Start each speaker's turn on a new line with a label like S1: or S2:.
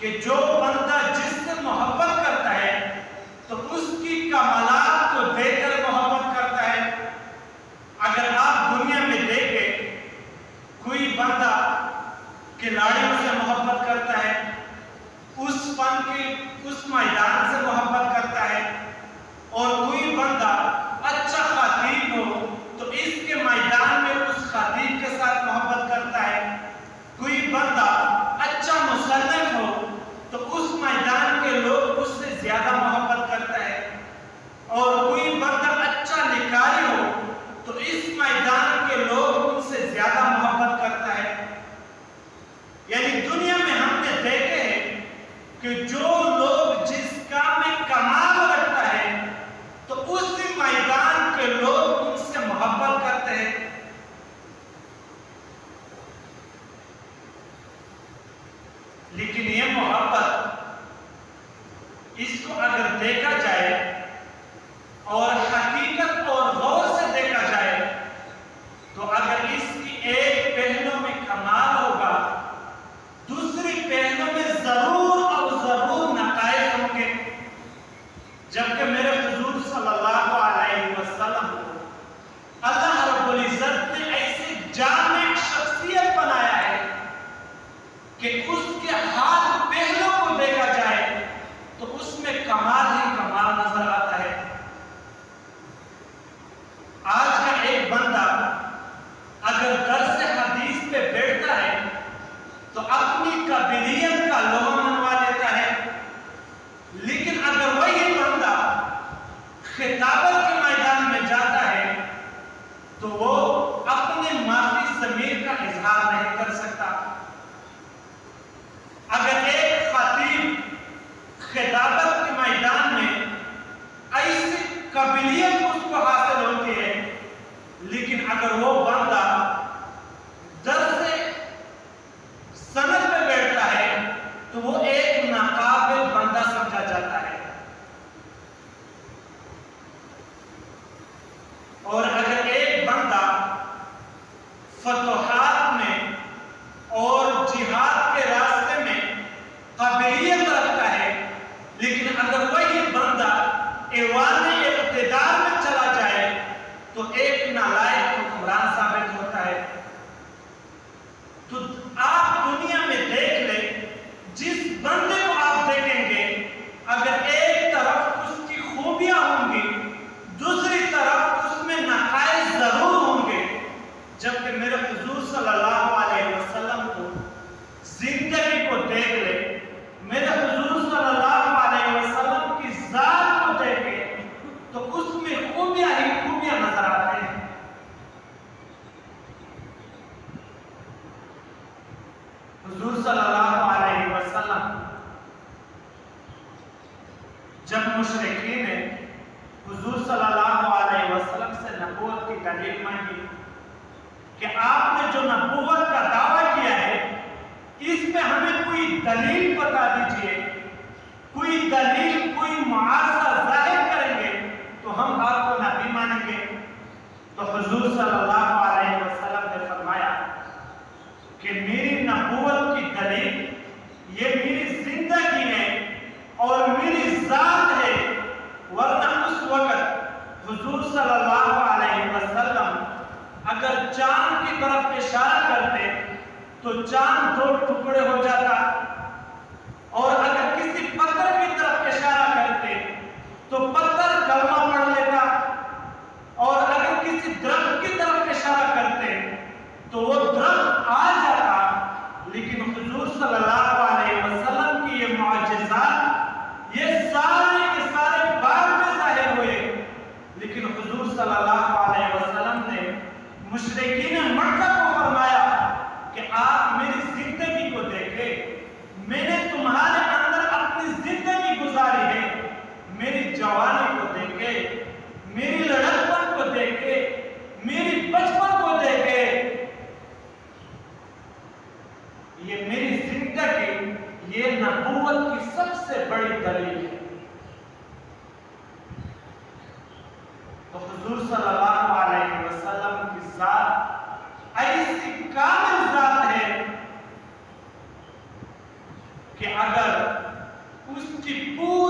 S1: کہ جو بندہ جس سے محبت کرتا ہے تو اس کی کمالات کو دیکھ کر محبت کرتا ہے۔ اگر آپ دنیا میں دیکھیں کوئی بندہ کھلاڑیوں سے محبت کرتا ہے، اس فن کے اس میدان سے محبت کرتا ہے، اور کوئی بندہ اچھا خطیب ہو تو اس کے میدان میں اس خطیب کے ساتھ محبت کرتا ہے، کوئی بندہ اچھا مصنف ہو تو اس میدان کے لوگ اس سے زیادہ محبت کرتا ہے، اور کوئی بندہ اچھا لکھاری ہو تو اس میدان کے لوگ ان سے زیادہ محبت کرتا ہے۔ یعنی دنیا میں ہم نے دیکھے ہیں کہ جو لوگ جس کام میں کمال رکھتا ہے تو اسی میدان کے لوگ ان سے محبت کرتے ہیں۔ لیکن یہ محبت، اس کو اگر دیکھا جائے اور حقیقت اور غور سے دیکھا جائے تو اگر اس کی ایک پہلو میں کمال ہوگا، دوسری پہلو میں ضرور اور ضرور نقائص ہوں گے۔ جبکہ میرے حضور صلی اللہ علیہ وسلم کو اللہ رب العزت نے ایسی جامع شخصیت بنایا ہے کہ اس کے ہر پہلو کو دیکھا جائے تو اس میں کمال ہی کمال نظر آتا ہے۔ آج کا ایک بندہ اگر درس حدیث پہ بیٹھتا ہے تو اپنی قابلیت کا لوہا منوا لیتا ہے، لیکن اگر وہی بندہ خطابت کے میدان میں جاتا ہے تو وہ اپنے معافی ضمیر کا اظہار نہیں کر سکتا۔ اگر ایک خطیب خطابت کے میدان میں ایسی قابلیت اس کو حاصل ہوتی ہے، لیکن اگر وہ بندہ درس سند میں بیٹھتا ہے تو وہ ایک ناقابل بندہ سمجھا جاتا ہے۔ اور اگر ایک بندہ فتوحات میں اور جہاد کے راستے میں قابلیت رکھتا ہے، لیکن اگر وہی بندہ ایوان اقتدار میں چلا جائے تو ایک نالائق حکمران ثابت ہوتا ہے۔ تو آپ دنیا میں دیکھ لیں، جس بندے کو آپ دیکھیں گے اگر ایک طرف اس کی خوبیاں ہوں گی، دوسری طرف اس میں نقائص ضرور ہوں گے۔ جبکہ میرے حضور صلی اللہ علیہ وسلم کو زندگی کو دیکھ لیں، میرے حضور صلی اللہ علیہ وسلم کی ذات کو دیکھیں تو اس میں خوبیاں ہی خوبیاں نظر آتے ہیں۔ حضور صلی اللہ علیہ وسلم جب مشرکین نے حضور صلی اللہ علیہ وسلم سے نبوت کی دلیل مانگی کہ آپ نے جو نبوت کا دعویٰ کیا ہے اس میں ہمیں کوئی دلیل بتا دیجئے، کوئی دلیل، کوئی معاصر ظاہر کریں گے تو ہم آپ کو نبی مانیں گے۔ تو حضور صلی اللہ علیہ وسلم نے فرمایا کہ میری نبوت کی دلیل یہ میری زندگی ہے اور میری ذات ہے، ورنہ اس وقت حضور صلی اللہ علیہ وسلم اگر چاند کی طرف اشارہ کرتے تو چاند دو ٹکڑے ہو جاتا، اور اگر کسی پتھر کی طرف اشارہ کرتے تو پتھر کلمہ پڑھ لیتا، اور اگر کسی درخت کی طرف اشارہ کرتے تو وہ درخت آ جاتا۔ لیکن حضور صلی اللہ علیہ وسلم کی یہ معجزات یہ سارے کے سارے بعد میں ظاہر ہوئے، لیکن حضور صلی اللہ علیہ وسلم نے مشرکین مکہ کو فرمایا کہ آپ میری زندگی کو دیکھیں، میں نے تمہارے اندر اپنی زندگی گزاری ہے، میری جوانی کو دیکھیں، میری لڑکپن کو دیکھیں، میری بچپن کو دیکھیں، یہ میری زندگی یہ نبوت کی سب سے بڑی دلیل ہے۔ تو حضور صلی اللہ علیہ وسلم کی ذات ایسی کہ اگر اس کی پوری